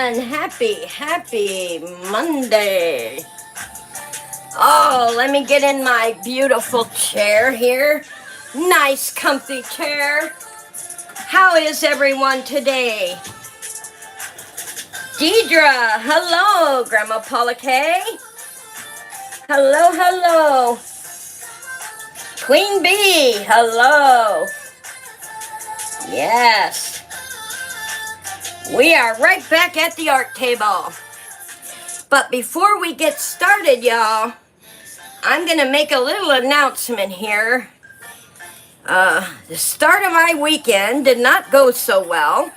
everyone. Happy Monday. Oh, let me get in my beautiful chair here. Nice, comfy chair. How is everyone today? Deidre, hello. Grandma Paula K. Hello. Queen Bee, hello. Yes. We are right back at the art table. But before we get started, y'all, I'm going to make a little announcement here. The start of my weekend did not go so well.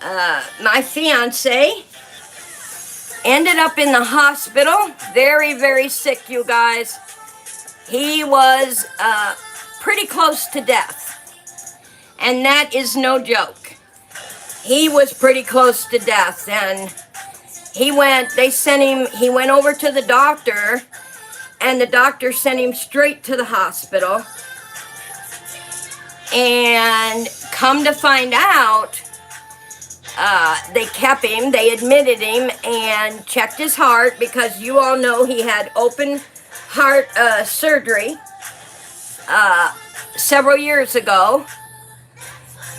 My fiance ended up in the hospital, very sick, you guys. He was pretty close to death, and that is no joke. He was pretty close to death, and he went over to the doctor, and the doctor sent him straight to the hospital. And come to find out, they kept him, they admitted him, and checked his heart, because you all know he had open heart surgery several years ago.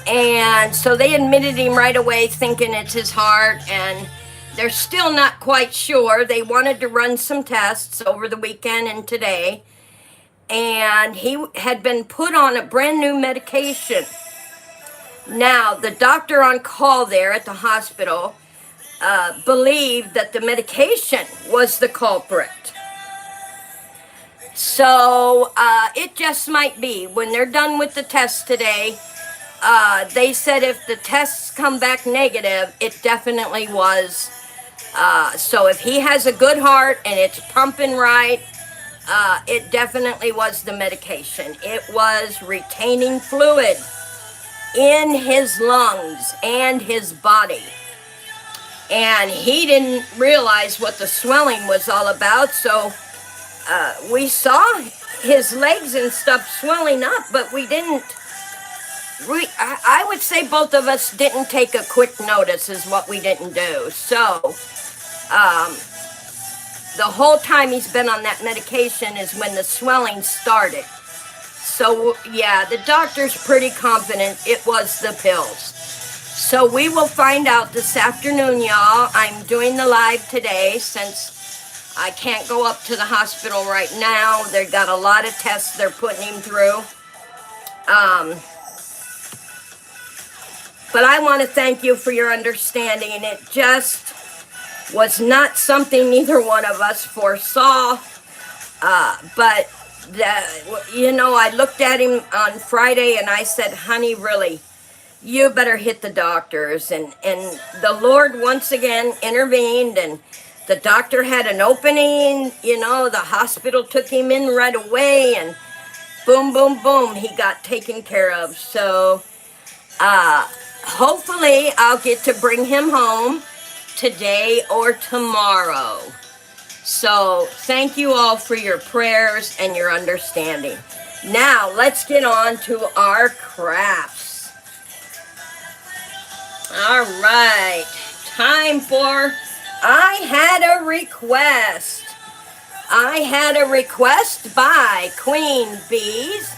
And so they admitted him right away, thinking it's his heart, and they're still not quite sure. They wanted to run some tests over the weekend and today, and he had been put on a brand new medication. Now, the doctor on call there at the hospital believed that the medication was the culprit. So it just might be. When they're done with the test today, they said if the tests come back negative, it definitely was. So if he has a good heart and it's pumping right, it definitely was the medication. It was retaining fluid in his lungs and his body. And he didn't realize what the swelling was all about, so we saw his legs and stuff swelling up, but we didn't. I would say both of us didn't take a quick notice is what we didn't do. So, the whole time he's been on that medication is when the swelling started. So, yeah, the doctor's pretty confident it was the pills. So we will find out this afternoon, y'all. I'm doing the live today since I can't go up to the hospital right now. They've got a lot of tests they're putting him through. But I want to thank you for your understanding, and it just was not something neither one of us foresaw. But, I looked at him on Friday, and I said, honey, really, you better hit the doctors. And the Lord once again intervened, and the doctor had an opening. The hospital took him in right away, and boom, he got taken care of. So, hopefully, I'll get to bring him home today or tomorrow. So, thank you all for your prayers and your understanding. Now, let's get on to our crafts. All right, time for I Had a Request. I had a request by Queen Bees.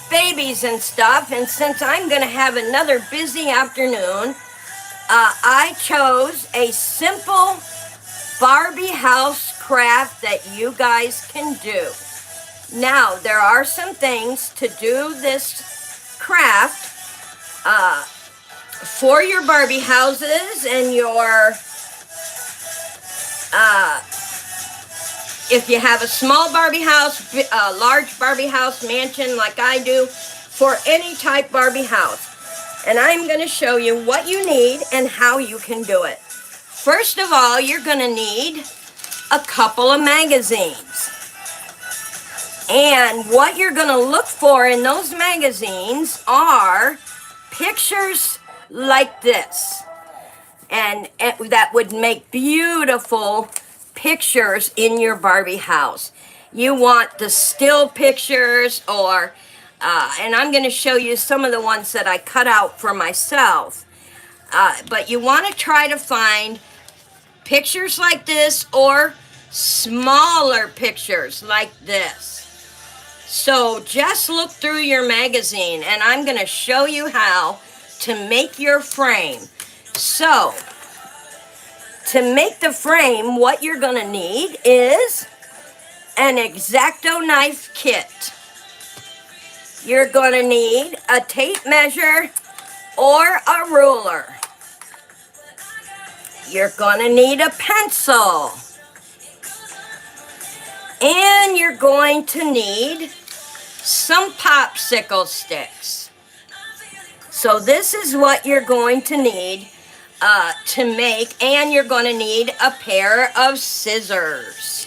Babies and stuff, and since I'm going to have another busy afternoon, I chose a simple Barbie house craft that you guys can do. Now, there are some things to do this craft for your Barbie houses and your, if you have a small Barbie house, a large Barbie house, mansion like I do, for any type Barbie house. And I'm going to show you what you need and how you can do it. First of all, you're going to need a couple of magazines. And what you're going to look for in those magazines are pictures like this. And that would make beautiful pictures in your Barbie house. You want the still pictures, or and I'm going to show you some of the ones that I cut out for myself. But you want to try to find pictures like this or smaller pictures like this. So just look through your magazine and I'm going to show you how to make your frame. So to make the frame, what you're going to need is an X-Acto knife kit. You're going to need a tape measure or a ruler. You're going to need a pencil. And you're going to need some popsicle sticks. So this is what you're going to need to make, and you're going to need a pair of scissors.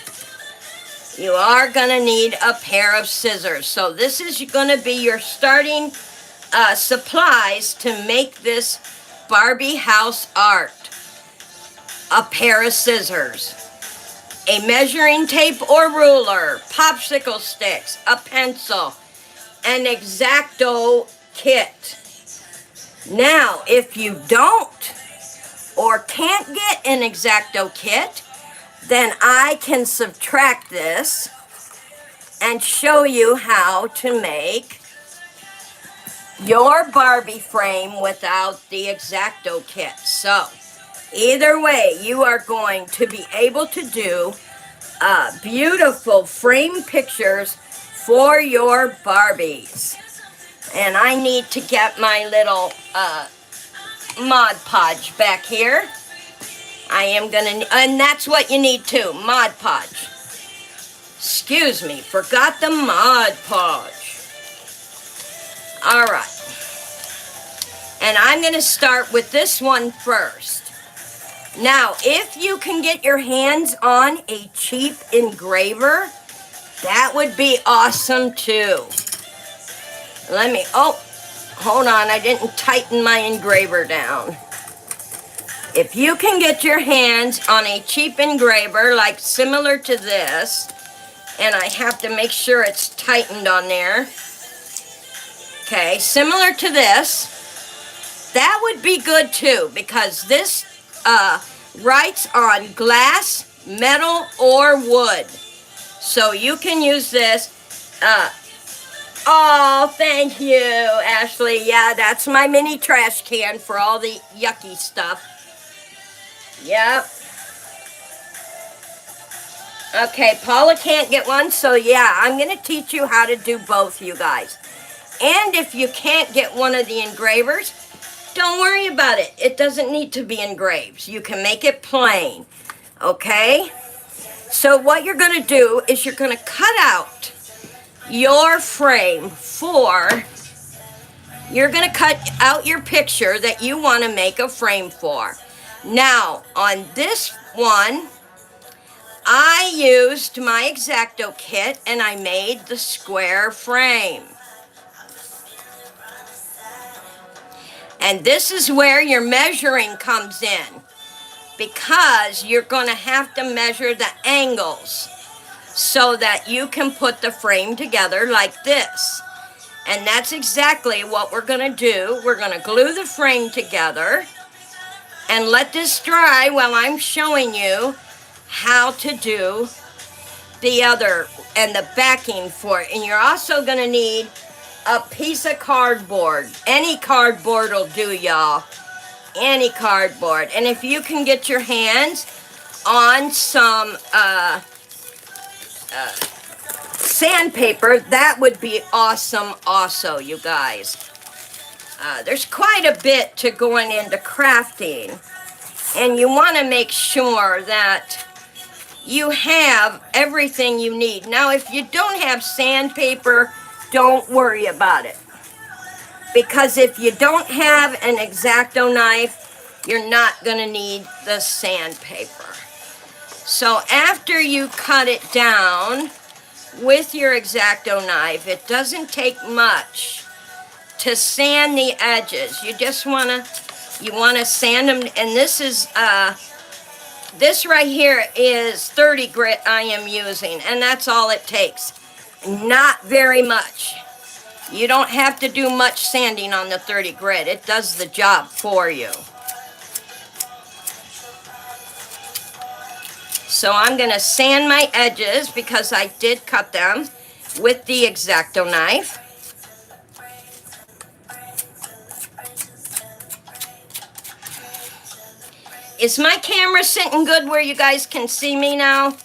You are going to need a pair of scissors. So this is going to be your starting supplies to make this Barbie house art. A pair of scissors, a measuring tape or ruler, popsicle sticks, a pencil, an X-Acto kit. Now, if you don't or can't get an X-Acto kit, then I can subtract this and show you how to make your Barbie frame without the X-Acto kit. So, either way, you are going to be able to do beautiful frame pictures for your Barbies. And I need to get my little Mod Podge back here. I am gonna, and that's what you need too, Mod Podge. Excuse me, forgot the Mod Podge. All right. And I'm gonna start with this one first. Now, if you can get your hands on a cheap engraver, that would be awesome too. Let me, oh, hold on, I didn't tighten my engraver down. If you can get your hands on a cheap engraver, like similar to this, and I have to make sure it's tightened on there. Okay, similar to this, that would be good too, because this writes on glass, metal, or wood. So you can use this. Oh, thank you, Ashley. Yeah, that's my mini trash can for all the yucky stuff. Yep. Okay, Paula can't get one, so yeah, I'm going to teach you how to do both, you guys. And if you can't get one of the engravers, don't worry about it. It doesn't need to be engraved. You can make it plain, okay? So what you're going to do is you're going to cut out your frame for, you're going to cut out your picture that you want to make a frame for. Now, on this one, I used my X-Acto kit and I made the square frame. And this is where your measuring comes in, because you're going to have to measure the angles so that you can put the frame together like this. And that's exactly what we're going to do. We're going to glue the frame together and let this dry while I'm showing you how to do the other and the backing for it. And you're also going to need a piece of cardboard. Any cardboard will do, y'all. Any cardboard. And if you can get your hands on some sandpaper, that would be awesome also, you guys. There's quite a bit to going into crafting, and you want to make sure that you have everything you need. Now, if you don't have sandpaper, don't worry about it, because if you don't have an X-Acto knife, you're not going to need the sandpaper. So after you cut it down with your X-Acto knife, it doesn't take much to sand the edges. You just want to sand them, and this is this right here is 30 grit I am using, and that's all it takes. Not very much. You don't have to do much sanding on the 30 grit. It does the job for you. So I'm going to sand my edges because I did cut them with the X-Acto knife. Is my camera sitting good where you guys can see me now?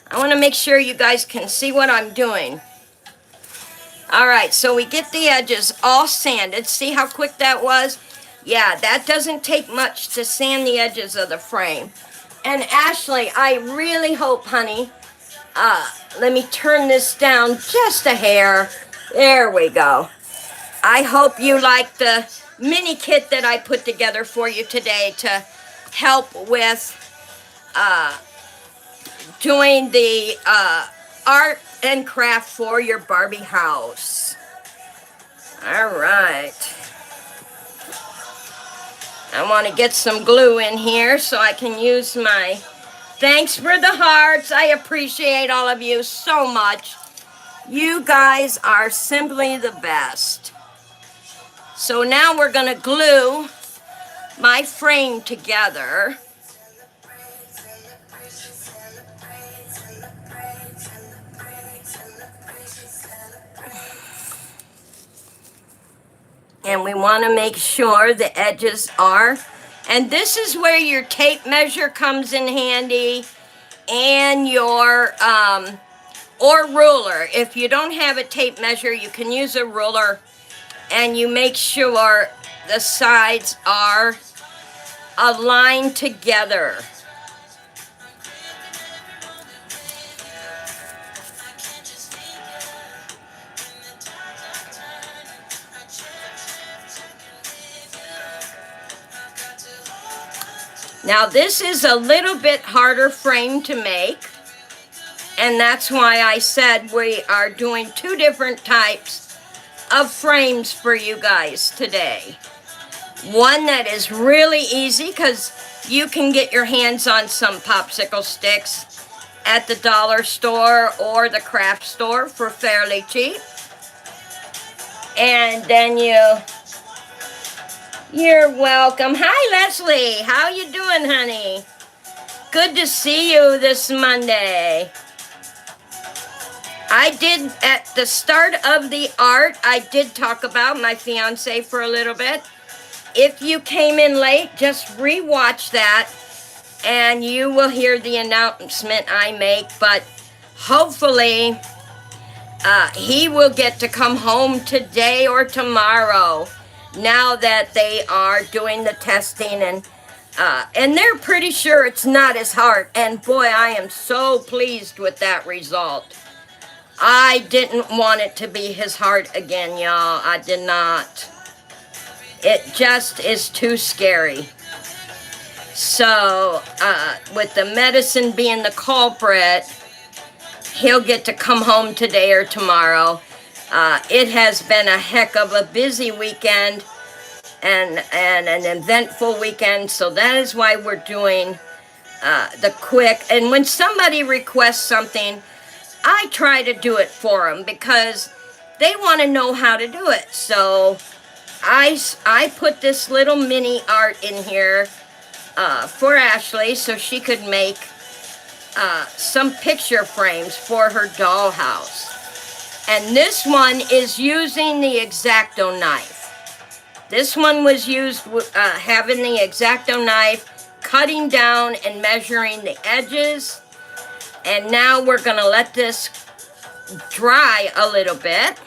I want to make sure you guys can see what I'm doing. All right, so we get the edges all sanded. See how quick that was? Yeah, that doesn't take much to sand the edges of the frame. And Ashley, I really hope, honey, let me turn this down just a hair. There we go. I hope you like the mini kit that I put together for you today to help with doing the art and craft for your Barbie house. All right. I want to get some glue in here so I can use my... Thanks for the hearts. I appreciate all of you so much. You guys are simply the best. So now we're going to glue my frame together. And we want to make sure the edges are. And this is where your tape measure comes in handy, and your, or ruler. If you don't have a tape measure, you can use a ruler, and you make sure the sides are aligned together. Now this is a little bit harder frame to make, and that's why I said we are doing two different types of frames for you guys today. One that is really easy because you can get your hands on some popsicle sticks at the dollar store or the craft store for fairly cheap. And then you're welcome. Hi, Leslie. How you doing, honey? Good to see you this Monday. I did, at the start of the art, I did talk about my fiance for a little bit. If you came in late, just re-watch that, and you will hear the announcement I make. But hopefully, he will get to come home today or tomorrow, now that they are doing the testing, and they're pretty sure it's not his heart. And boy, I am so pleased with that result. I didn't want it to be his heart again, y'all. I did not. It just is too scary. So, with the medicine being the culprit, he'll get to come home today or tomorrow. It has been a heck of a busy weekend and an eventful weekend, so that is why we're doing the quick. And when somebody requests something, I try to do it for them because they want to know how to do it. So I put this little mini art in here for Ashley so she could make some picture frames for her dollhouse. And this one is using the X-Acto knife. This one was used having the X-Acto knife, cutting down and measuring the edges. And now we're going to let this dry a little bit.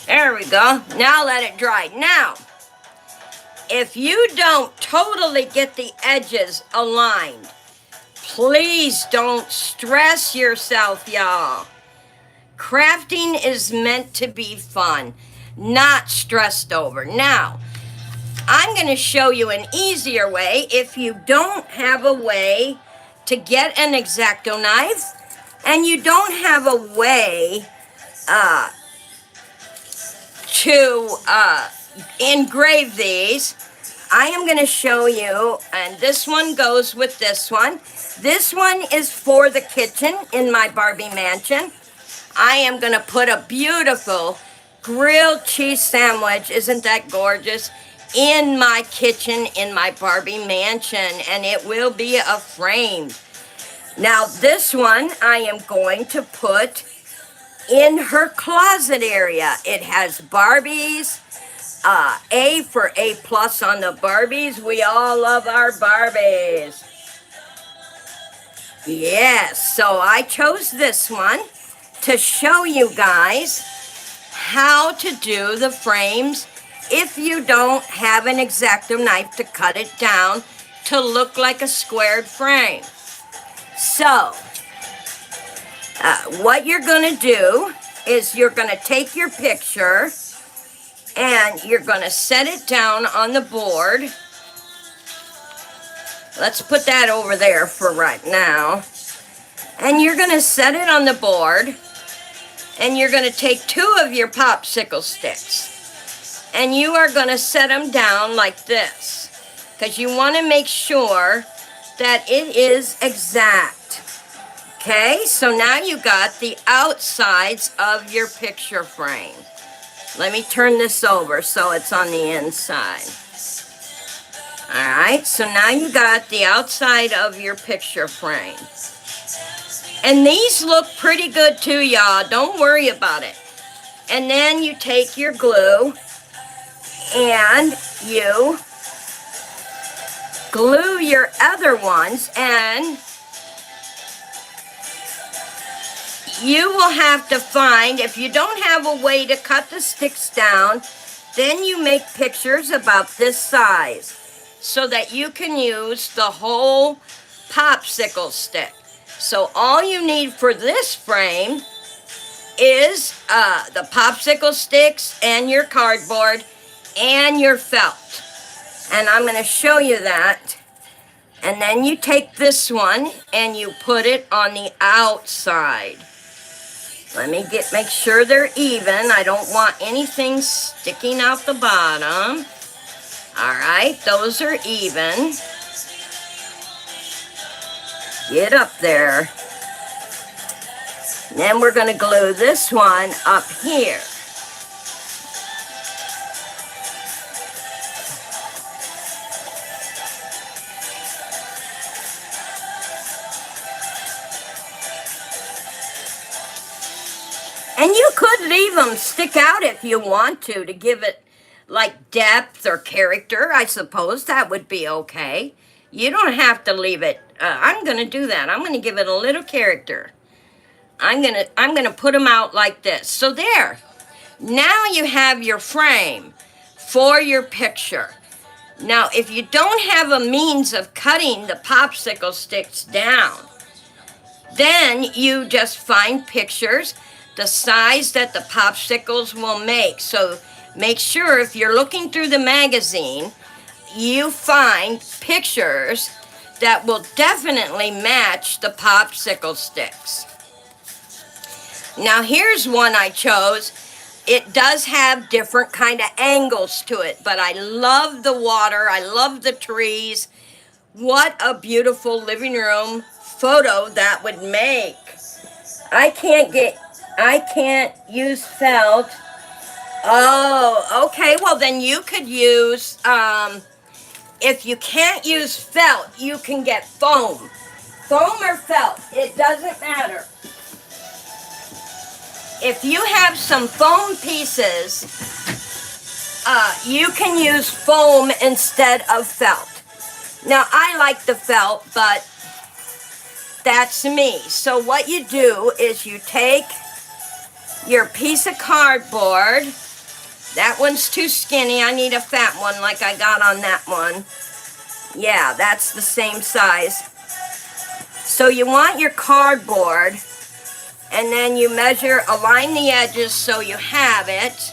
There we go. Now let it dry. Now, if you don't totally get the edges aligned, please don't stress yourself, y'all. Crafting is meant to be fun. not stressed over. Now, I'm going to show you an easier way if you don't have a way to get an X-Acto knife and you don't have a way to engrave these. I am going to show you, and this one goes with this one. This one is for the kitchen in my Barbie mansion. I am going to put a beautiful grilled cheese sandwich, isn't that gorgeous, in my kitchen in my Barbie mansion, and it will be a frame. Now this one I am going to put in her closet area. It has Barbies, A for A plus on the Barbies. We all love our Barbies. Yes, so I chose this one to show you guys how to do the frames if you don't have an X-Acto knife to cut it down to look like a squared frame. So, what you're going to do is you're going to take your picture and you're going to set it down on the board. Let's put that over there for right now. And you're going to set it on the board, and you're going to take 2 of your popsicle sticks. And you are going to set them down like this, because you want to make sure that it is exact. Okay, so now you got the outsides of your picture frame. Let me turn this over so it's on the inside. Alright, so now you got the outside of your picture frame. And these look pretty good too, y'all. Don't worry about it. And then you take your glue and you glue your other ones, and you will have to find, if you don't have a way to cut the sticks down, then you make pictures about this size so that you can use the whole popsicle stick. So all you need for this frame is the popsicle sticks and your cardboard and your felt. And I'm going to show you that. And then you take this one and you put it on the outside. Let me make sure they're even. I don't want anything sticking out the bottom. Alright, those are even. Get up there. Then we're going to glue this one up here. And you could leave them stick out if you want to give it like depth or character. I suppose that would be okay. You don't have to leave it. I'm going to do that. I'm going to give it a little character. I'm going to put them out like this. So there. Now you have your frame for your picture. Now, if you don't have a means of cutting the popsicle sticks down, then you just find pictures the size that the popsicles will make. So make sure if you're looking through the magazine, you find pictures that will definitely match the popsicle sticks. Now here's one I chose. It does have different kind of angles to it, but I love the water. I love the trees. What a beautiful living room photo that would make. I can't use felt. Oh, okay. Well, then you could use, if you can't use felt, you can get foam. Foam or felt, it doesn't matter. If you have some foam pieces, you can use foam instead of felt. Now, I like the felt, but that's me. So what you do is you take your piece of cardboard. That one's too skinny. I need a fat one like I got on that one. Yeah, that's the same size. So you want your cardboard, and then you measure, align the edges so you have it.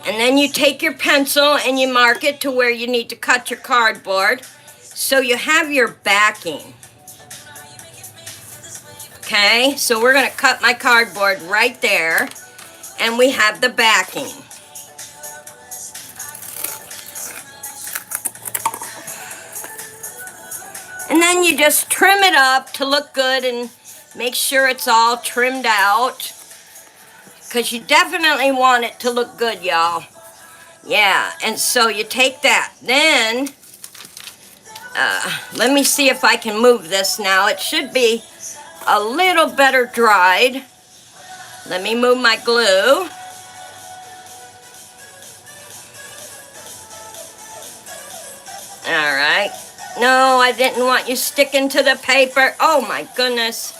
And then you take your pencil and you mark it to where you need to cut your cardboard. So you have your backing. Okay, so we're gonna cut my cardboard right there. And we have the backing. And then you just trim it up to look good and make sure it's all trimmed out. Because you definitely want it to look good, y'all. Yeah, and so you take that. Then, let me see if I can move this now. It should be a little better dried. Let me move my glue. All right. No, I didn't want you sticking to the paper. Oh my goodness.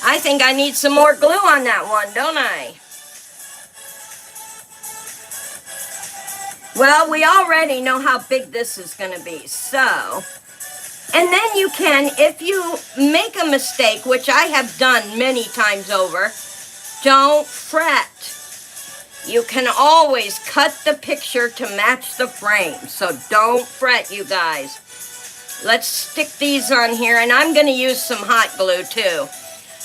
I think I need some more glue on that one, don't I? Well, we already know how big this is going to be, so. And then you can, if you make a mistake, which I have done many times over, don't fret. You can always cut the picture to match the frame, so don't fret, you guys. Let's stick these on here, and I'm going to use some hot glue too.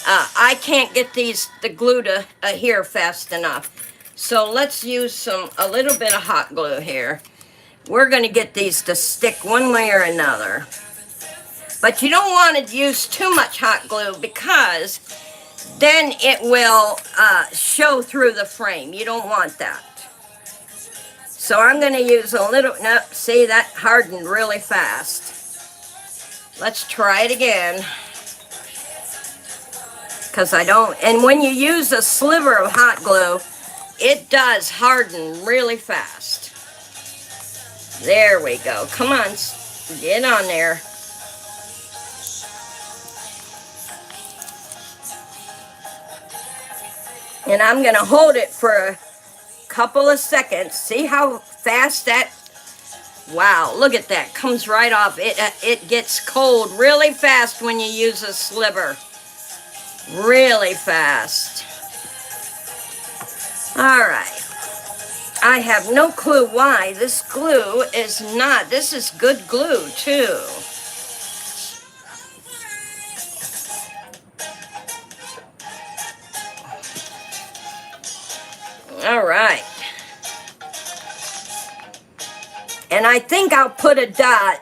I can't get the glue to adhere fast enough. So let's use a little bit of hot glue here. We're going to get these to stick one way or another. But you don't want to use too much hot glue because then it will show through the frame. You don't want that. So I'm going to use a little, no, see that hardened really fast. Let's try it again. Because I don't, and when you use a sliver of hot glue, it does harden really fast. There we go. Come on, get on there. And I'm going to hold it for a couple of seconds. See how fast that, wow, look at that. Comes right off. It gets cold really fast when you use a sliver. Really fast. All right. I have no clue why this glue is not. This is good glue too. All right. And I think I'll put a dot.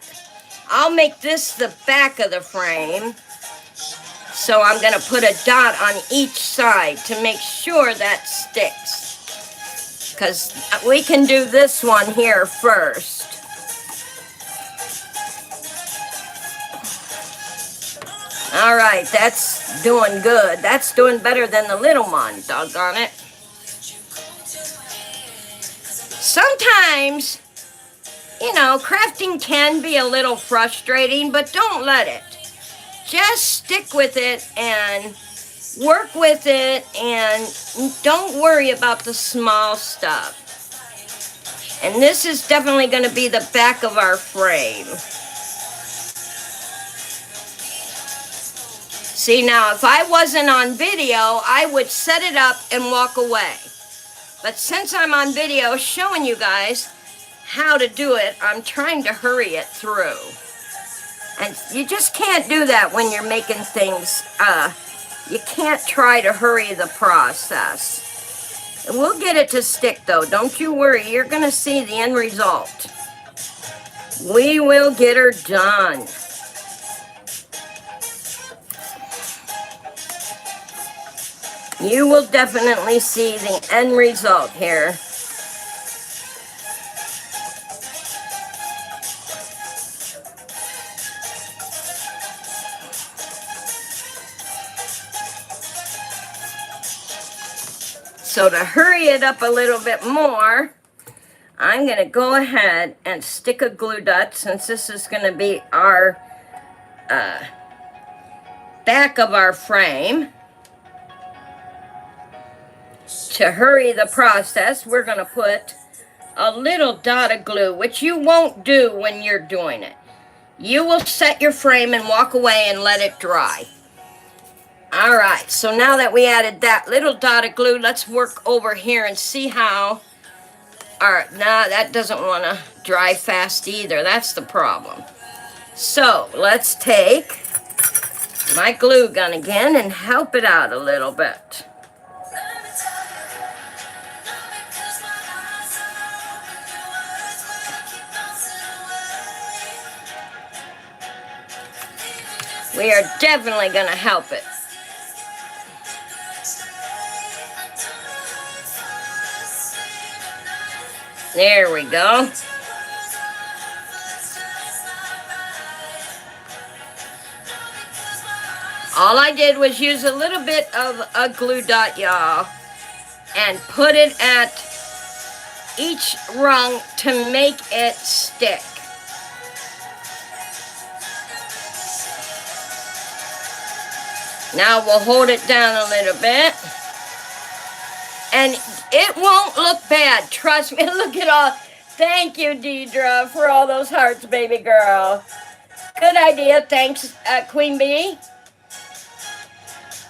I'll make this the back of the frame. So I'm going to put a dot on each side to make sure that sticks. Because we can do this one here first. All right, that's doing good. That's doing better than the little one, doggone it. Sometimes, you know, crafting can be a little frustrating, but don't let it. Just stick with it and work with it and don't worry about the small stuff. And this is definitely going to be the back of our frame. See, now if I wasn't on video, I would set it up and walk away. But since I'm on video showing you guys how to do it, I'm trying to hurry it through. And you just can't do that when you're making things. You can't try to hurry the process. And we'll get it to stick though. Don't you worry. You're going to see the end result. We will get her done. You will definitely see the end result here. So to hurry it up a little bit more, I'm going to go ahead and stick a glue dot, since this is going to be our back of our frame. To hurry the process, we're going to put a little dot of glue, which you won't do when you're doing it. You will set your frame and walk away and let it dry. All right, so now that we added that little dot of glue, let's work over here and see how. All right, nah, that doesn't want to dry fast either. That's the problem. So let's take my glue gun again and help it out a little bit. We are definitely going to help it. There we go. All I did was use a little bit of a glue dot, y'all, and put it at each rung to make it stick. Now we'll hold it down a little bit. And it won't look bad. Trust me. Look at all. Thank you, Deidre, for all those hearts, baby girl. Good idea. Thanks, Queen Bee.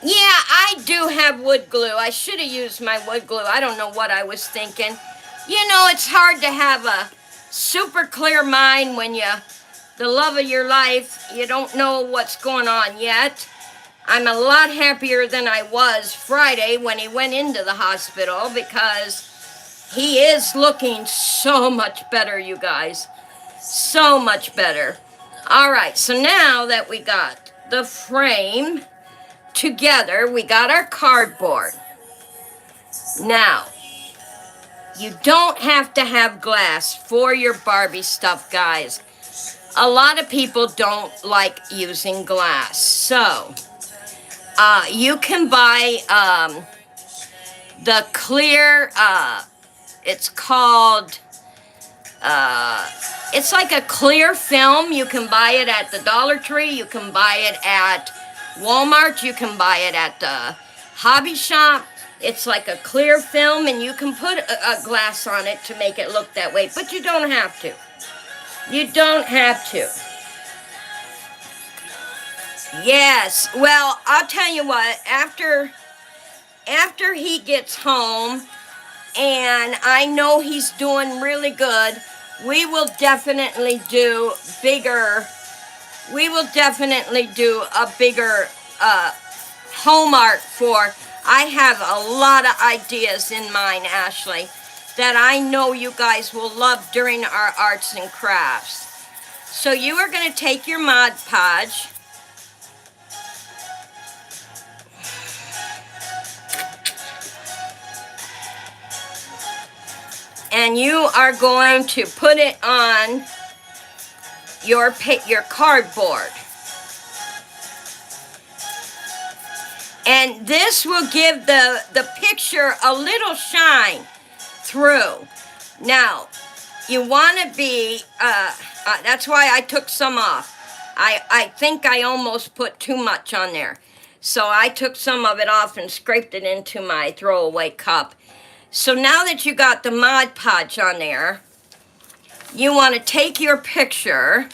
Yeah, I do have wood glue. I should have used my wood glue. I don't know what I was thinking. You know, it's hard to have a super clear mind when the love of your life, you don't know what's going on yet. I'm a lot happier than I was Friday when he went into the hospital because he is looking so much better, you guys. So much better. All right, so now that we got the frame together, we got our cardboard. Now, you don't have to have glass for your Barbie stuff, guys. A lot of people don't like using glass, so you can buy the clear, it's called, it's like a clear film. You can buy it at the Dollar Tree. You can buy it at Walmart. You can buy it at the hobby shop. It's like a clear film, and you can put a glass on it to make it look that way, but you don't have to. You don't have to. Yes, well, I'll tell you what, after he gets home, and I know he's doing really good, we will definitely do a bigger home art for. I have a lot of ideas in mind, Ashley, that I know you guys will love during our arts and crafts. So you are going to take your Mod Podge, and you are going to put it on your cardboard. And this will give the picture a little shine through. Now, you want to be, that's why I took some off. I think I almost put too much on there. So I took some of it off and scraped it into my throwaway cup. So now that you got the Mod Podge on there, you want to take your picture,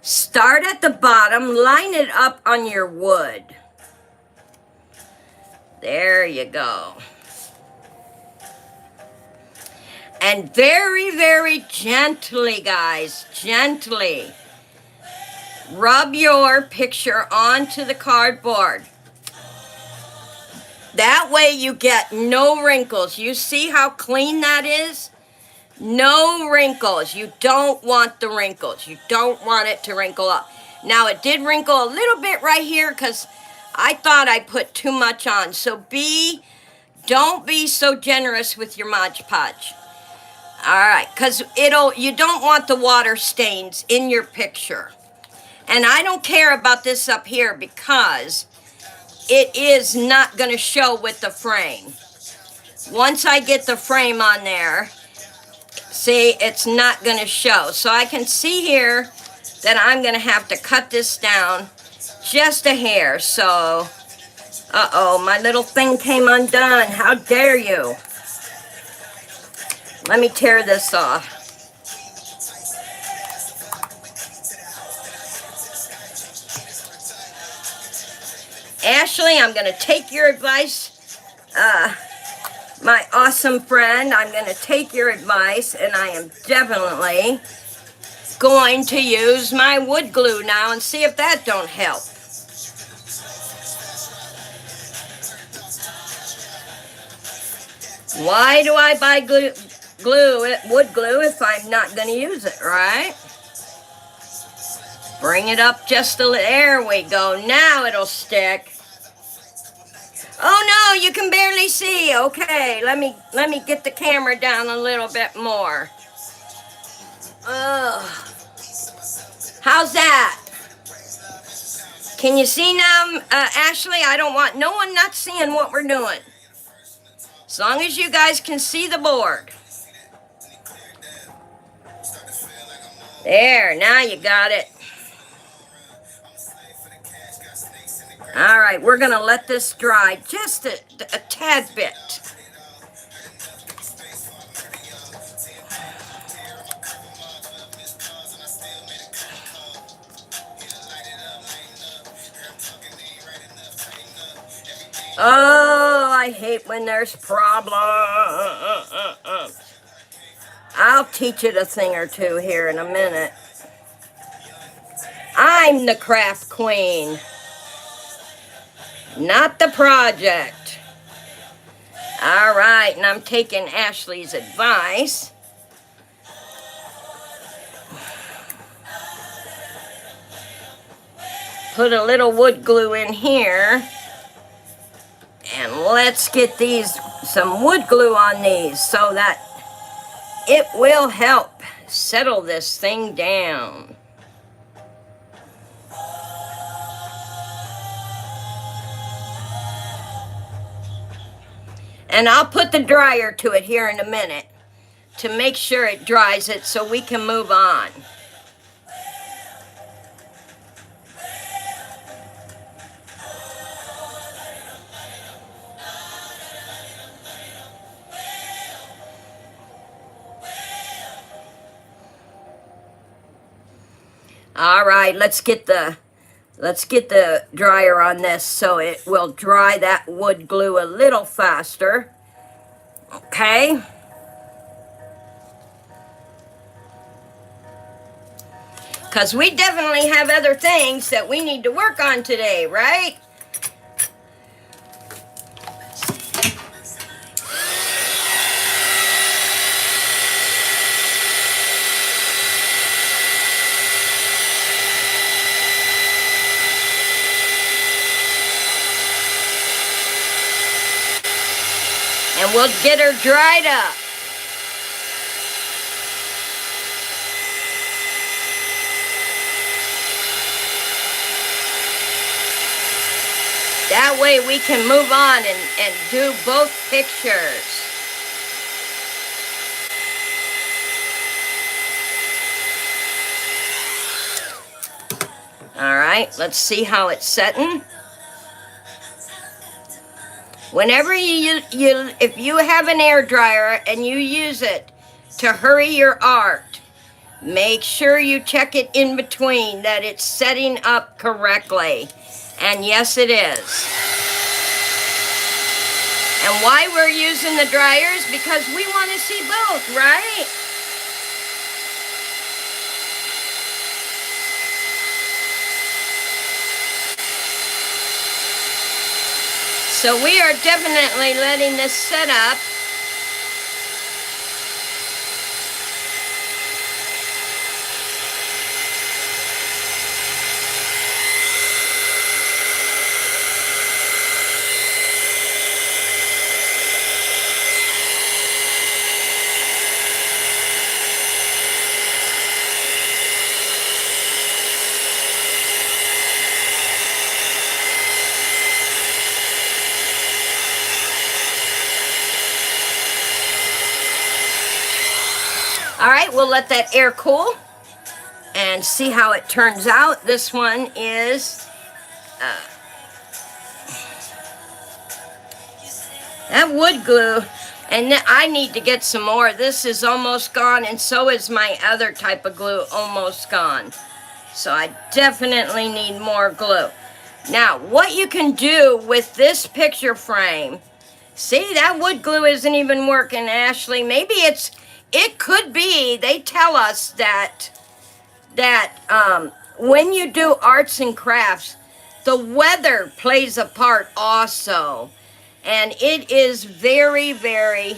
start at the bottom, line it up on your wood. There you go. And very, very gently, guys, gently, rub your picture onto the cardboard. That way you get no wrinkles. You see how clean that is? No wrinkles. You don't want the wrinkles. You don't want it to wrinkle up. Now, it did wrinkle a little bit right here because I thought I put too much on. So don't be so generous with your Mod Podge. All right, because you don't want the water stains in your picture. And I don't care about this up here because it is not going to show with the frame. Once I get the frame on there, see, it's not going to show. So I can see here that I'm going to have to cut this down just a hair. So, uh-oh, my little thing came undone. How dare you? Let me tear this off. Ashley, I'm going to take your advice, my awesome friend. I'm going to take your advice, and I am definitely going to use my wood glue now and see if that don't help. Why do I buy wood glue if I'm not going to use it, right? Bring it up just a little. There we go. Now it'll stick. Oh no, you can barely see. Okay, let me get the camera down a little bit more. Ugh. How's that? Can you see now, Ashley? I don't want no one not seeing what we're doing. As long as you guys can see the board. There, now you got it. All right, we're going to let this dry just a tad bit. Oh, I hate when there's problems. I'll teach it a thing or two here in a minute. I'm the craft queen, not the project. All right, and I'm taking Ashley's advice. Put a little wood glue in here. And let's get some wood glue on these so that it will help settle this thing down. And I'll put the dryer to it here in a minute to make sure it dries it so we can move on. All right, let's get the dryer on this so it will dry that wood glue a little faster. Okay? Because we definitely have other things that we need to work on today, right? And we'll get her dried up. That way we can move on and do both pictures. All right, let's see how it's setting. Whenever if you have an air dryer and you use it to hurry your art, make sure you check it in between that it's setting up correctly. And yes, it is. And why we're using the dryers? Because we want to see both, right? So we are definitely letting this set up. All right, we'll let that air cool and see how it turns out. This one is that wood glue, and I need to get some more. This is almost gone, and so is my other type of glue almost gone. So I definitely need more glue. Now, what you can do with this picture frame, see, that wood glue isn't even working, Ashley. Maybe it could be, they tell us that when you do arts and crafts, the weather plays a part also. And it is very, very,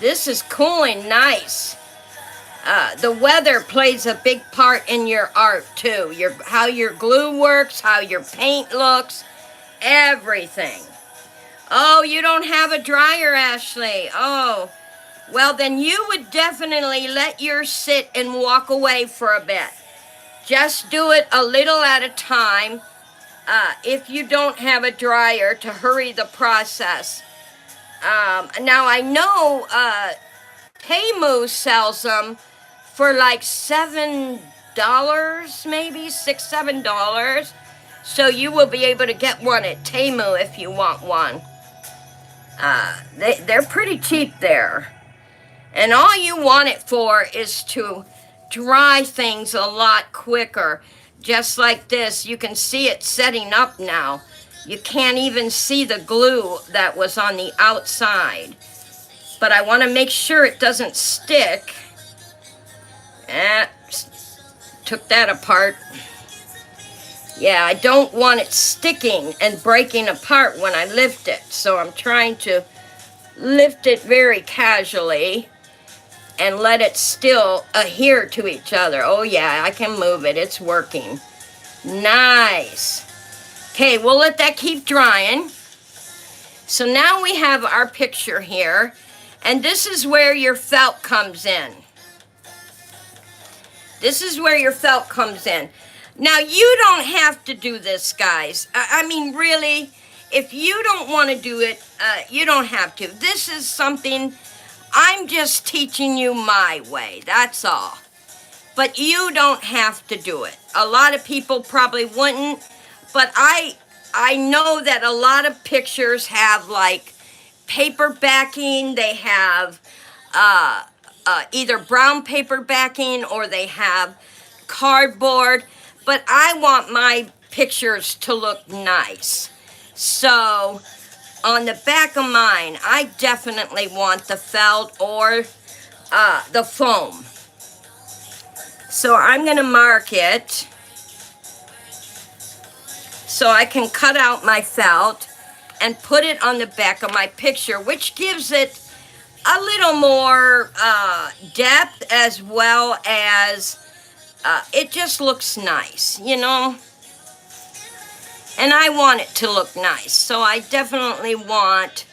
this is cooling nice. The weather plays a big part in your art too. How your glue works, how your paint looks, everything. Oh, you don't have a dryer, Ashley. Oh, well then you would definitely let yours sit and walk away for a bit. Just do it a little at a time if you don't have a dryer to hurry the process. Now I know Temu sells them for like $7, maybe $6, $7. So you will be able to get one at Temu if you want one. They're pretty cheap there. And all you want it for is to dry things a lot quicker. Just like this, you can see it setting up now. You can't even see the glue that was on the outside. But I want to make sure it doesn't stick. Took that apart. Yeah, I don't want it sticking and breaking apart when I lift it. So I'm trying to lift it very casually and let it still adhere to each other. Oh yeah, I can move it. It's working. Nice. Okay, we'll let that keep drying. So now we have our picture here, and this is where your felt comes in. This is where your felt comes in. Now, you don't have to do this, guys. I mean, really, if you don't want to do it, you don't have to. This is something, I'm just teaching you my way, that's all. But you don't have to do it. A lot of people probably wouldn't, but I know that a lot of pictures have like paper backing, they have either brown paper backing or they have cardboard, but I want my pictures to look nice. So on the back of mine, I definitely want the felt or the foam. So I'm going to mark it so I can cut out my felt and put it on the back of my picture, which gives it a little more depth, as well as it just looks nice, you know? And I want it to look nice, so I definitely want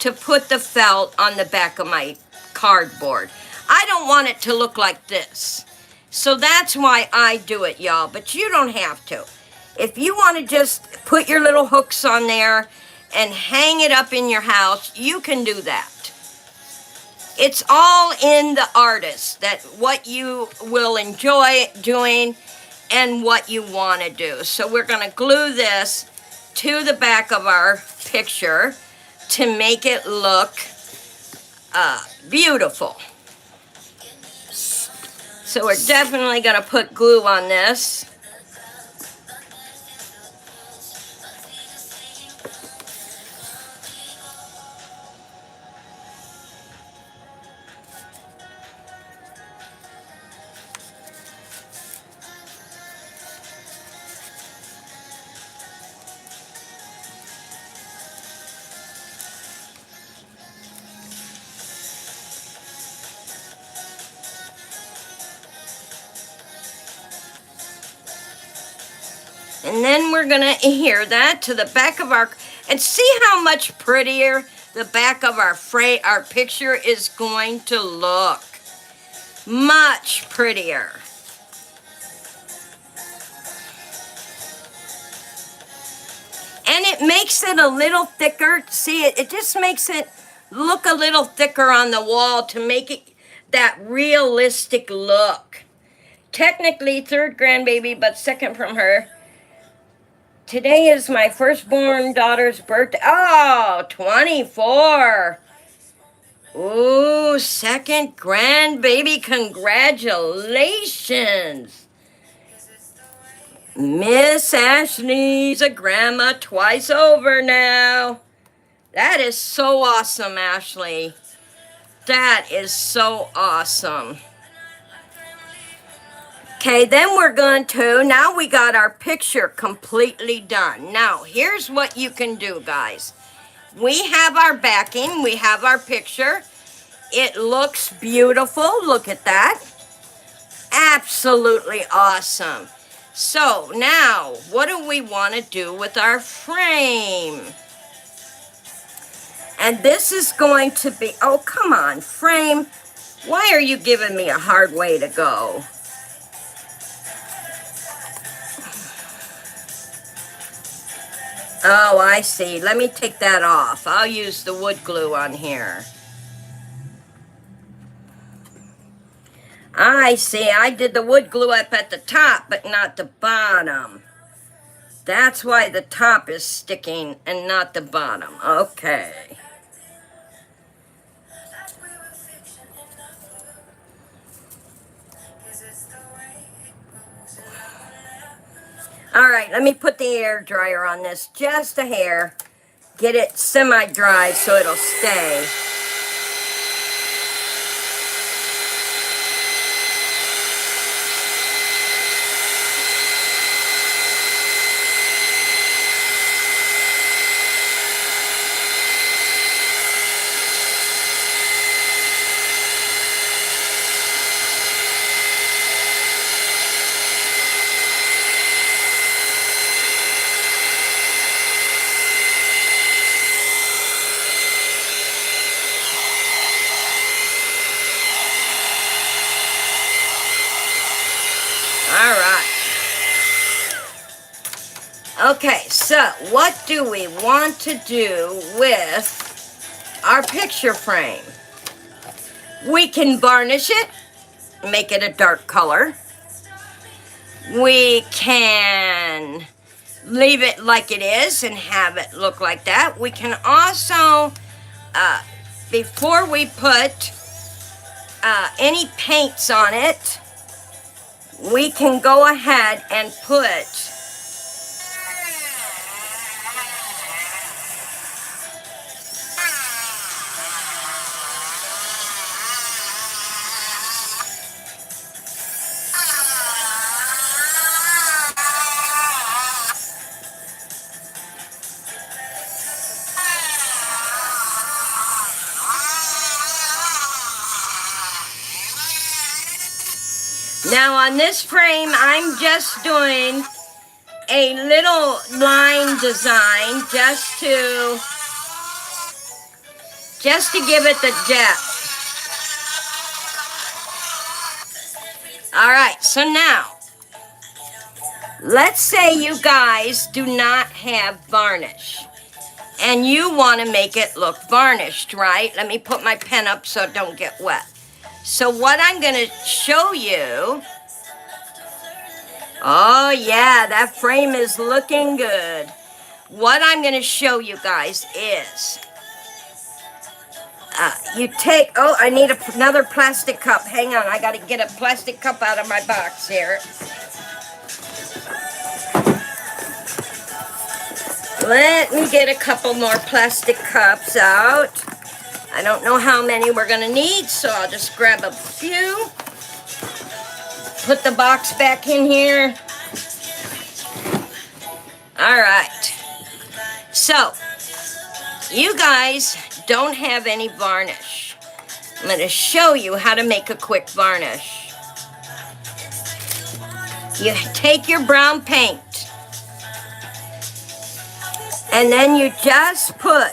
to put the felt on the back of my cardboard. I don't want it to look like this. So that's why I do it, y'all, but you don't have to. If you want to just put your little hooks on there and hang it up in your house, you can do that. It's all in the artist, that what you will enjoy doing and what you want to do. So we're going to glue this to the back of our picture to make it look beautiful. So we're definitely going to put glue on this. And then we're going to adhere that to the back of our, and see how much prettier the back of our picture is going to look. Much prettier. And it makes it a little thicker. See, it just makes it look a little thicker on the wall to make it that realistic look. Technically third grandbaby, but second from her. Today is my firstborn daughter's birthday. Oh, 24. Ooh, second grandbaby. Congratulations. Miss Ashley's a grandma twice over now. That is so awesome, Ashley. That is so awesome. Okay, then we're going to, now we got our picture completely done. Now, here's what you can do, guys. We have our backing, we have our picture. It looks beautiful, look at that. Absolutely awesome. So now, what do we want to do with our frame? And this is going to be, oh, come on, frame. Why are you giving me a hard way to go? Oh, I see. Let me take that off. I'll use the wood glue on here. I see. I did the wood glue up at the top, but not the bottom. That's why the top is sticking and not the bottom. Okay. All right, let me put the air dryer on this just a hair. Get it semi-dry so it'll stay. All right. Okay, so what do we want to do with our picture frame? We can varnish it, make it a dark color. We can leave it like it is and have it look like that. We can also, before we put any paints on it, we can go ahead and put now on this frame, I'm just doing a little line design just to give it the depth. All right, so now, let's say you guys do not have varnish and you want to make it look varnished, right? Let me put my pen up so it don't get wet. So what I'm going to show you, oh yeah, that frame is looking good. What I'm going to show you guys is, you take, oh, I need another plastic cup. Hang on, I got to get a plastic cup out of my box here. Let me get a couple more plastic cups out. I don't know how many we're going to need, so I'll just grab a few. Put the box back in here. All right. So, you guys don't have any varnish. I'm going to show you how to make a quick varnish. You take your brown paint, and then you just put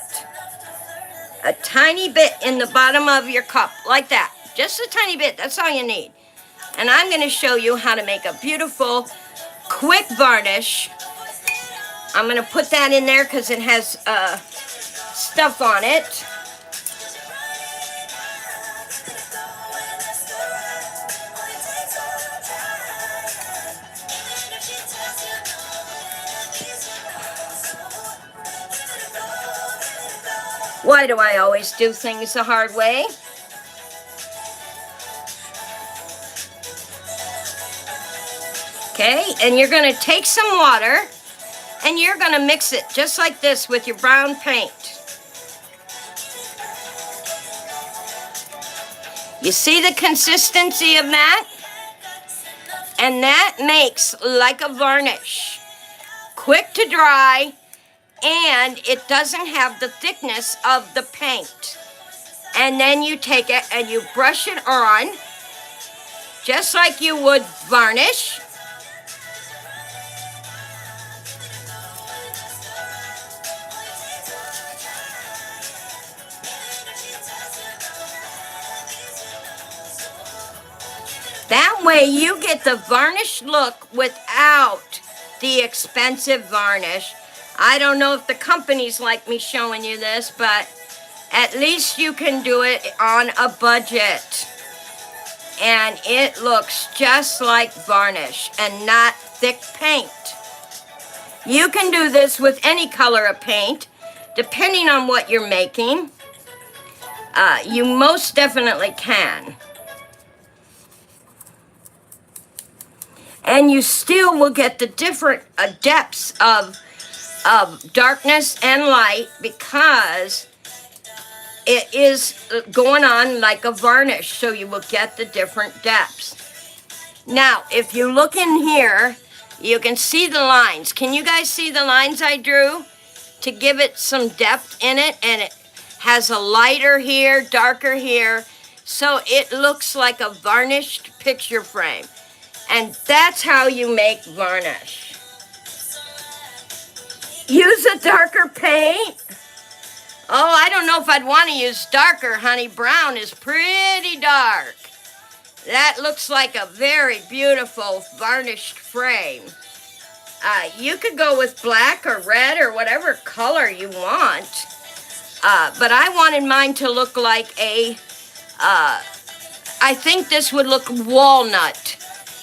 a tiny bit in the bottom of your cup, like that. Just a tiny bit, that's all you need. And I'm going to show you how to make a beautiful, quick varnish. I'm going to put that in there because it has stuff on it. Why do I always do things the hard way? Okay, and you're going to take some water and you're going to mix it just like this with your brown paint. You see the consistency of that? And that makes like a varnish. Quick to dry, and it doesn't have the thickness of the paint. And then you take it and you brush it on just like you would varnish. That way you get the varnish look without the expensive varnish. I don't know if the companies like me showing you this, but at least you can do it on a budget. And it looks just like varnish and not thick paint. You can do this with any color of paint, depending on what you're making. You most definitely can. And you still will get the different depths of darkness and light because it is going on like a varnish, so you will get the different depths. Now, if you look in here, you can see the lines. Can you guys see the lines I drew to give it some depth in it? And it has a lighter here, darker here, so it looks like a varnished picture frame. And that's how you make varnish. Use a darker paint. Oh, I don't know if I'd want to use darker, honey. Brown is pretty dark. That looks like a very beautiful varnished frame. You could go with black or red or whatever color you want. But I wanted mine to look like a, I think this would look walnut.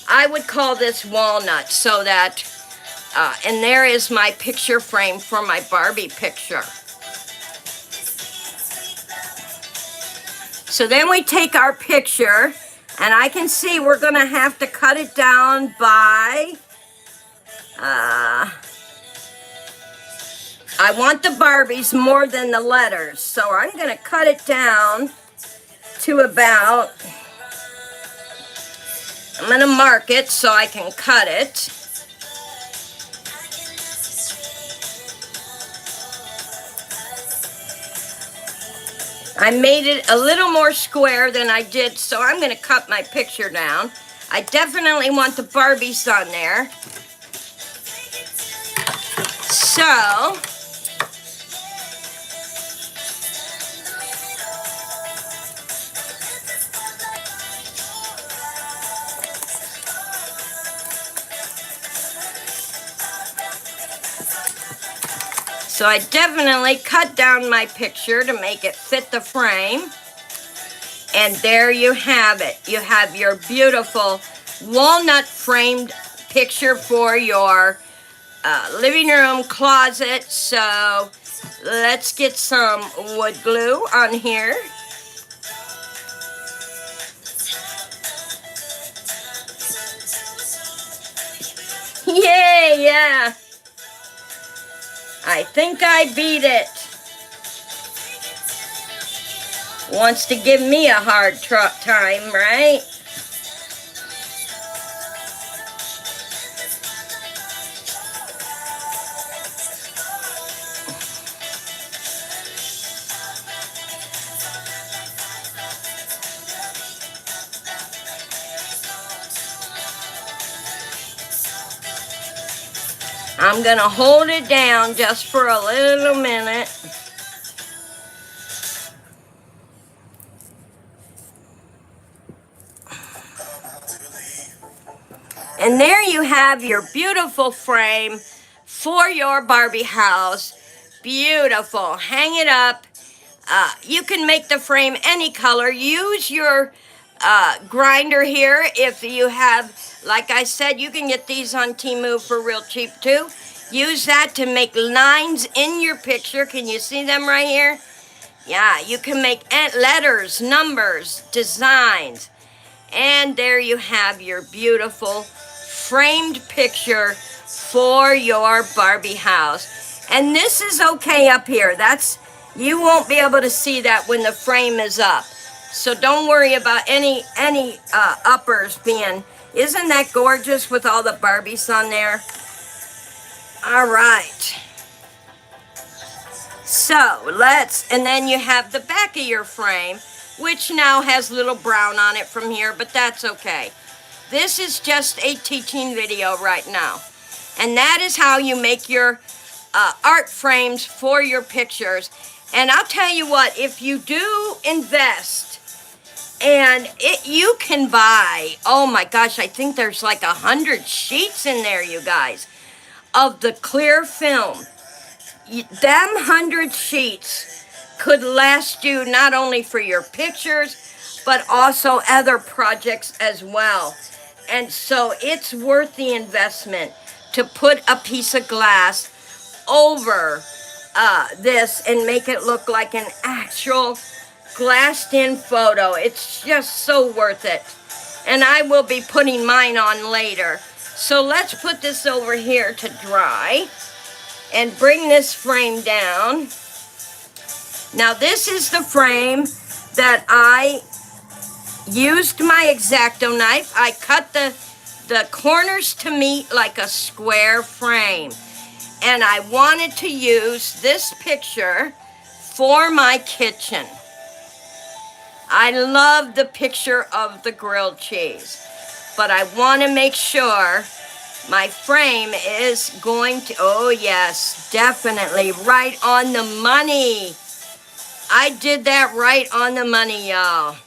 I would call this walnut, so that, and there is my picture frame for my Barbie picture. So then we take our picture, and I can see we're going to have to cut it down by, I want the Barbies more than the letters, so I'm going to cut it down to about, I'm going to mark it so I can cut it. I made it a little more square than I did, so I'm going to cut my picture down. I definitely want the Barbies on there. So, I definitely cut down my picture to make it fit the frame. And there you have it. You have your beautiful walnut framed picture for your living room closet. So let's get some wood glue on here. Yay, yeah. I think I beat it. Wants to give me a hard time, right? I'm going to hold it down just for a little minute. And there you have your beautiful frame for your Barbie house. Beautiful. Hang it up. You can make the frame any color. Use your grinder here if you have, like I said, you can get these on Temu for real cheap too. Use that to make lines in your picture. Can you see them right here? Yeah, you can make letters, numbers, designs. And there you have your beautiful framed picture for your Barbie house. And this is okay up here. You won't be able to see that when the frame is up. So don't worry about any uppers being. Isn't that gorgeous with all the Barbies on there? All right. So and then you have the back of your frame, which now has little brown on it from here, but that's okay. This is just a teaching video right now. And that is how you make your art frames for your pictures. And I'll tell you what, if you do invest, and you can buy, oh my gosh, I think there's like 100 sheets in there, you guys, of the clear film. Them 100 sheets could last you not only for your pictures, but also other projects as well. And so it's worth the investment to put a piece of glass over this and make it look like an actual glassed-in photo. It's just so worth it. And I will be putting mine on later. So let's put this over here to dry and bring this frame down. Now this is the frame that I used my X-Acto knife. I cut the corners to meet like a square frame. And I wanted to use this picture for my kitchen. I love the picture of the grilled cheese, but I want to make sure my frame is going to, oh yes, definitely right on the money. I did that right on the money, y'all.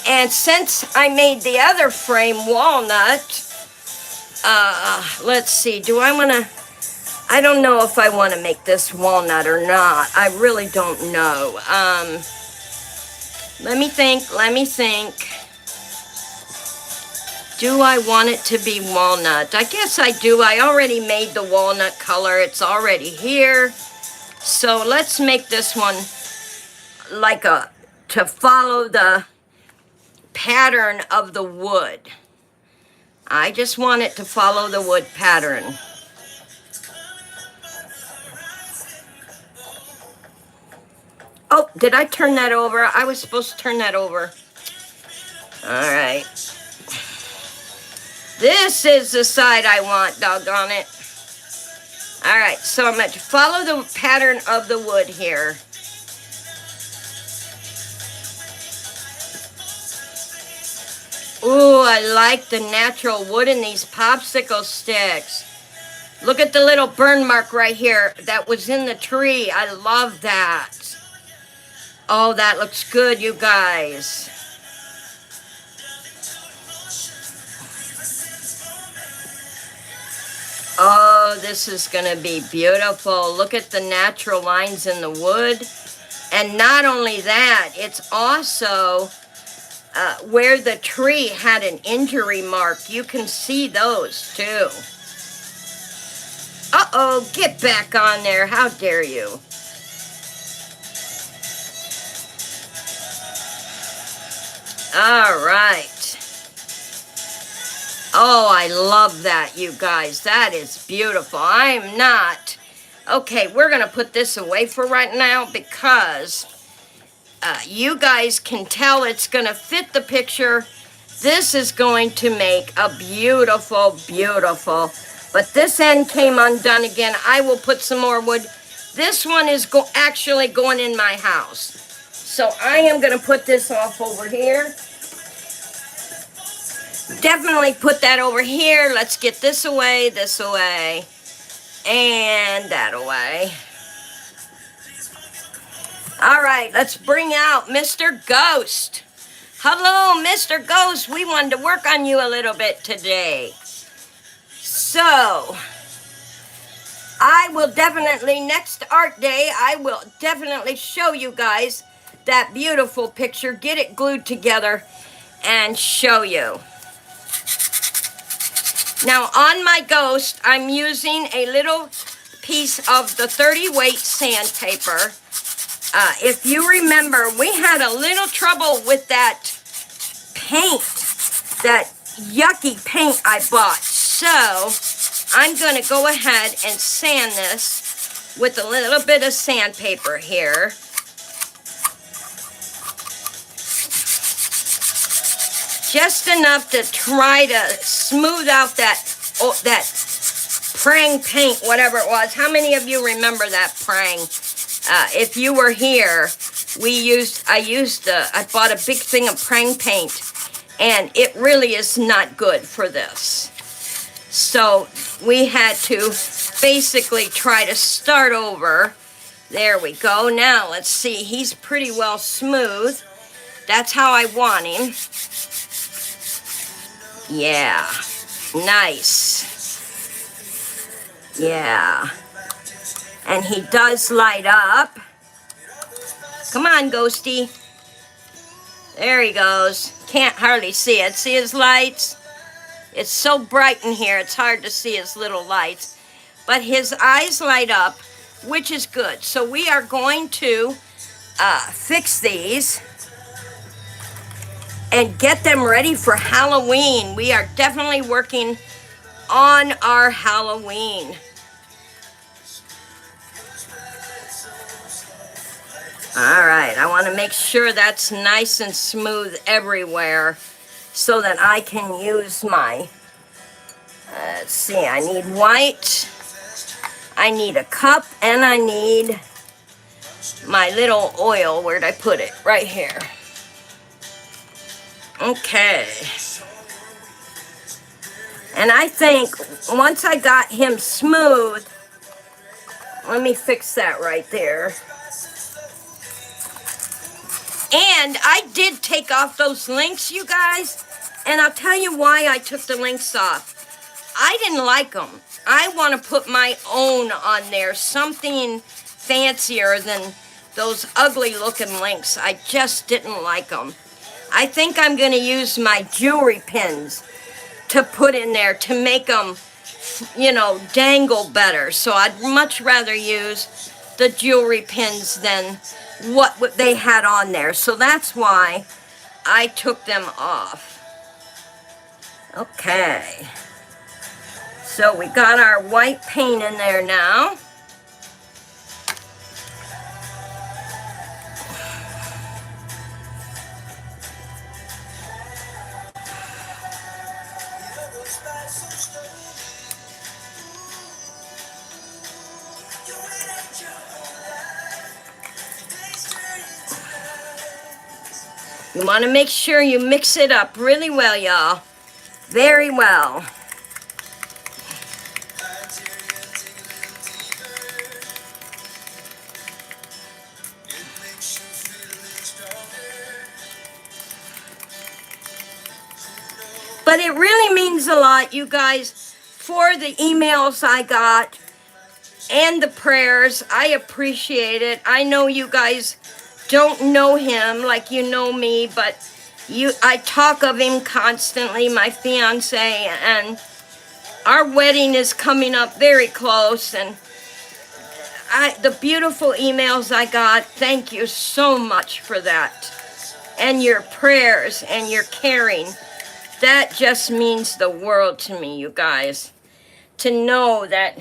And since I made the other frame walnut, let's see, I don't know if I want to make this walnut or not. I really don't know. Let me think. Do I want it to be walnut? I guess I do. I already made the walnut color. It's already here. So let's make this one like to follow the pattern of the wood. I just want it to follow the wood pattern. Oh, did I turn that over? I was supposed to turn that over. All right. This is the side I want, doggone it. All right, so I'm going to follow the pattern of the wood here. Ooh, I like the natural wood in these popsicle sticks. Look at the little burn mark right here that was in the tree. I love that. Oh, that looks good, you guys. Oh, this is going to be beautiful. Look at the natural lines in the wood. And not only that, it's also where the tree had an injury mark. You can see those too. Uh-oh, get back on there. How dare you? All right. Oh, I love that, you guys. That is beautiful. I'm not. Okay, we're going to put this away for right now because you guys can tell it's going to fit the picture. This is going to make a beautiful, beautiful. But this end came undone again. I will put some more wood. This one is actually going in my house. So I am going to put this off over here. Definitely put that over here. Let's get this away, and that away. All right, let's bring out Mr. Ghost. Hello, Mr. Ghost. We wanted to work on you a little bit today. So, I will definitely, next art day, I will definitely show you guys that beautiful picture, get it glued together, and show you. Now, on my Ghost, I'm using a little piece of the 30 weight sandpaper. If you remember, we had a little trouble with that paint that yucky paint I bought. So I'm going to go ahead and sand this with a little bit of sandpaper here. Just enough to try to smooth out that prang paint, whatever it was. How many of you remember that prang? If you were here, I bought a big thing of prang paint, and it really is not good for this. So we had to basically try to start over. There we go. Now let's see. He's pretty well smooth. That's how I want him. Yeah, nice. Yeah, and he does light up. Come on, Ghosty. There he goes. Can't hardly see it. See his lights? It's so bright in here, it's hard to see his little lights. But his eyes light up, which is good. So we are going to fix these and get them ready for Halloween. We are definitely working on our Halloween. All right, I want to make sure that's nice and smooth everywhere so that I can use my, let's see, I need white, I need a cup, and I need my little oil. Where'd I put it? Right here. Okay. And I think once I got him smooth, let me fix that right there. And I did take off those links, you guys. And I'll tell you why I took the links off. I didn't like them. I want to put my own on there, something fancier than those ugly looking links. I just didn't like them. I think I'm going to use my jewelry pins to put in there to make them, you know, dangle better. So I'd much rather use the jewelry pins than what they had on there. So that's why I took them off. Okay. So we got our white paint in there now. You want to make sure you mix it up really well, y'all. Very well. But it really means a lot, you guys, for the emails I got and the prayers. I appreciate it. I know you guys don't know him like you know me, but I talk of him constantly, my fiance, and our wedding is coming up very close, and the beautiful emails I got, thank you so much for that. And your prayers and your caring. That just means the world to me, you guys. To know that,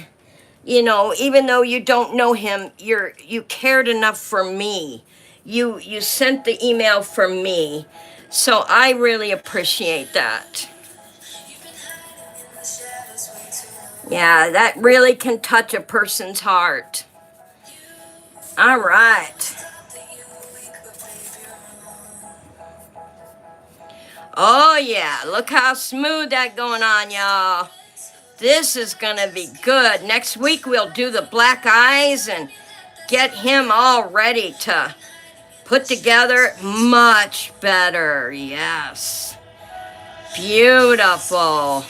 you know, even though you don't know him, you cared enough for me. You sent the email for me. So I really appreciate that. Yeah, that really can touch a person's heart. All right. Oh yeah, look how smooth that going on, y'all. This is gonna be good. Next week we'll do the black eyes and get him all ready to put together much better. Yes. Beautiful.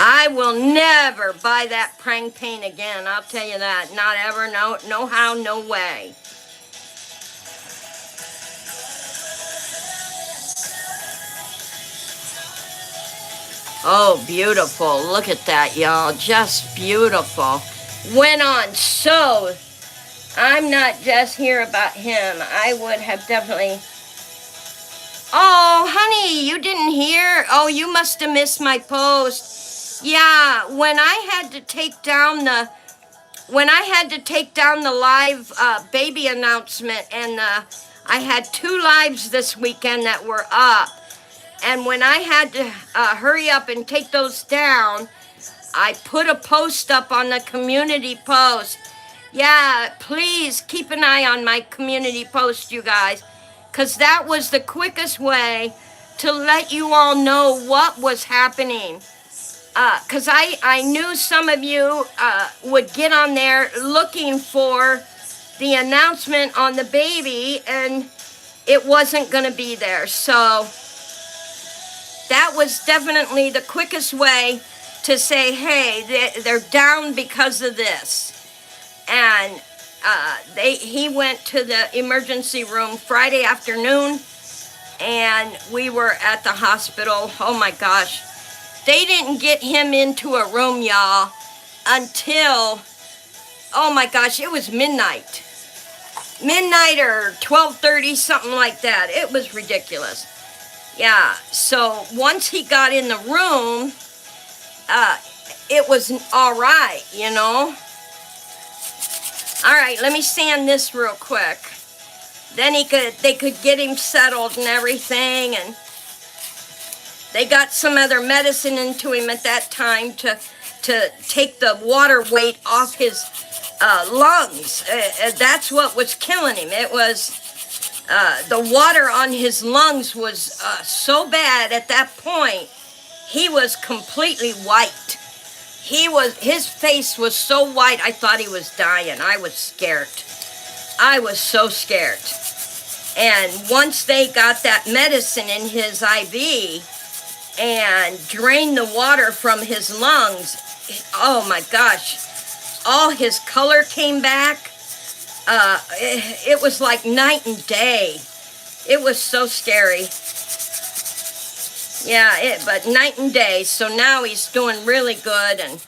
I will never buy that prang paint again. I'll tell you that. Not ever. No how, no way. Oh, beautiful. Look at that, y'all. Just beautiful. Went on so... I'm not just here about him. I would have definitely Oh, honey, you didn't hear? Oh, you must have missed my post. Yeah, when I had to take down the live baby announcement, and I had 2 lives this weekend that were up, and when I had to hurry up and take those down, I put a post up on the community post. Yeah, please keep an eye on my community post, you guys, because that was the quickest way to let you all know what was happening. Because I knew some of you would get on there looking for the announcement on the baby, and it wasn't going to be there. So that was definitely the quickest way to say, hey, they're down because of this. And he went to the emergency room Friday afternoon, and we were at the hospital. Oh my gosh. They didn't get him into a room, y'all, until, oh my gosh, it was midnight. Midnight or 12:30, something like that. It was ridiculous. Yeah, so once he got in the room, it was all right, you know. All right, let me sand this real quick. Then they could get him settled and everything, and they got some other medicine into him at that time to take the water weight off his lungs. That's what was killing him. It was the water on his lungs was so bad at that point. He was completely white. His face was so white, I thought he was dying. I was scared. I was so scared. And once they got that medicine in his IV and drained the water from his lungs, oh my gosh, all his color came back. It was like night and day. It was so scary. Yeah, but night and day. So now he's doing really good, and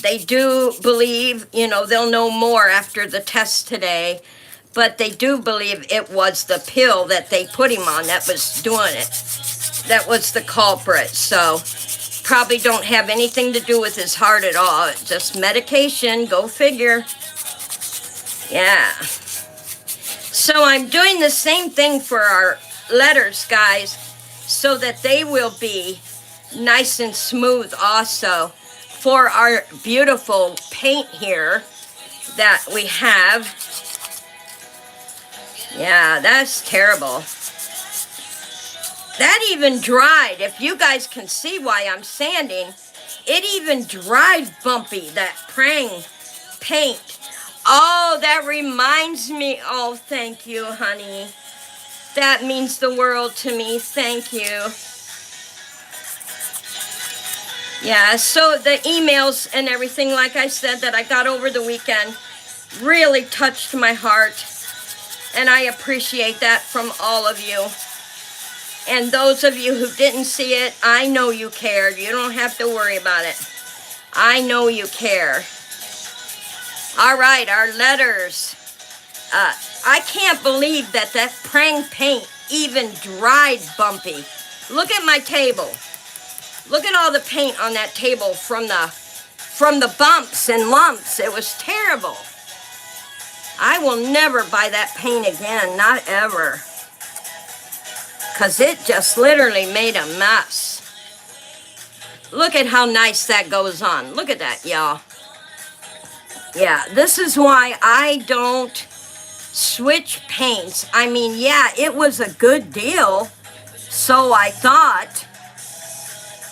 they do believe, you know, they'll know more after the test today, but they do believe it was the pill that they put him on that was doing it. That was the culprit. So probably don't have anything to do with his heart at all. It's just medication. Go figure. Yeah. So I'm doing the same thing for our letters, guys, so that they will be nice and smooth also. For our beautiful paint here that we have. Yeah, that's terrible. That even dried. If you guys can see why I'm sanding, it even dried bumpy, that prang paint. Oh, that reminds me. Oh, thank you, honey. That means the world to me. Thank you. Yeah, so the emails and everything, like I said, that I got over the weekend really touched my heart. And I appreciate that from all of you. And those of you who didn't see it, I know you cared. You don't have to worry about it. I know you care. All right, our letters. I can't believe that prang paint even dried bumpy. Look at my table. Look at all the paint on that table from the bumps and lumps. It was terrible. I will never buy that paint again, not ever. Because it just literally made a mess. Look at how nice that goes on. Look at that, y'all. Yeah, this is why I don't switch paints. I mean, yeah, it was a good deal, so I thought.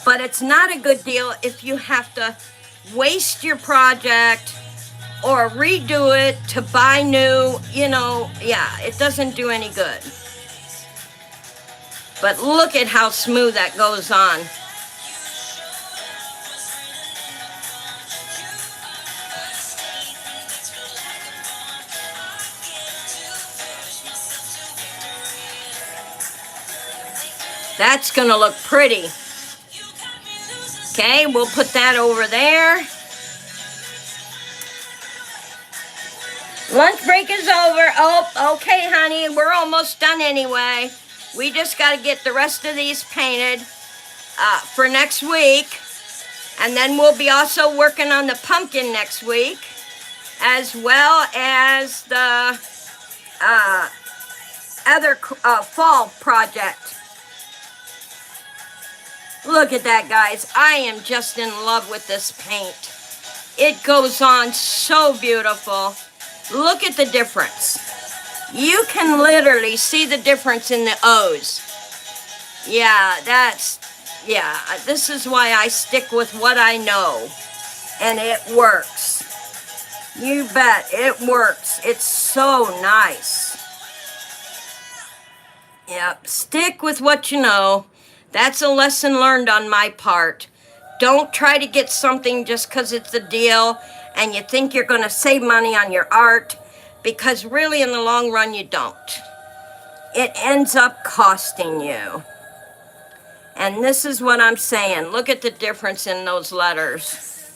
But it's not a good deal if you have to waste your project or redo it to buy new, you know. Yeah, it doesn't do any good. But look at how smooth that goes on. That's gonna look pretty. Okay, we'll put that over there. Lunch break is over. Oh, okay, honey, we're almost done anyway. We just got to get the rest of these painted for next week. And then we'll be also working on the pumpkin next week, as well as the other fall project. Look at that, guys. I am just in love with this paint. It goes on so beautiful. Look at the difference. You can literally see the difference in the O's. Yeah, this is why I stick with what I know. And it works. You bet, it works. It's so nice. Yep, stick with what you know. That's a lesson learned on my part. Don't try to get something just because it's a deal and you think you're going to save money on your art, because really in the long run you don't. It ends up costing you. And this is what I'm saying. Look at the difference in those letters.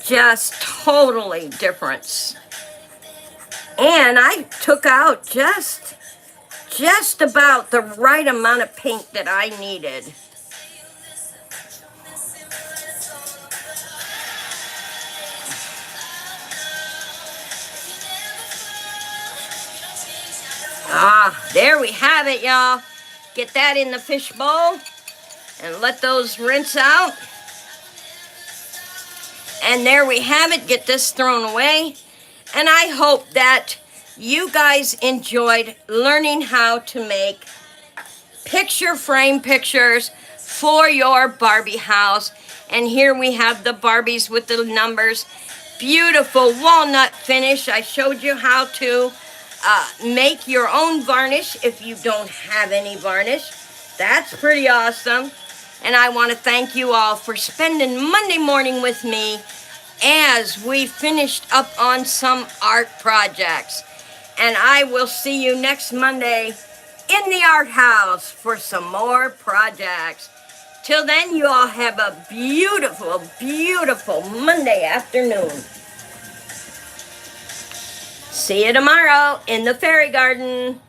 Just totally difference. And I took out just about the right amount of paint that I needed. There we have it, y'all. Get that in the fish bowl and let those rinse out. And there we have it. Get this thrown away. And I hope that you guys enjoyed learning how to make picture frame pictures for your Barbie house. And here we have the Barbies with the numbers. Beautiful walnut finish. I showed you how to make your own varnish if you don't have any varnish. That's pretty awesome. And I want to thank you all for spending Monday morning with me as we finished up on some art projects. And I will see you next Monday in the art house for some more projects. Till then, you all have a beautiful, beautiful Monday afternoon. See you tomorrow in the fairy garden.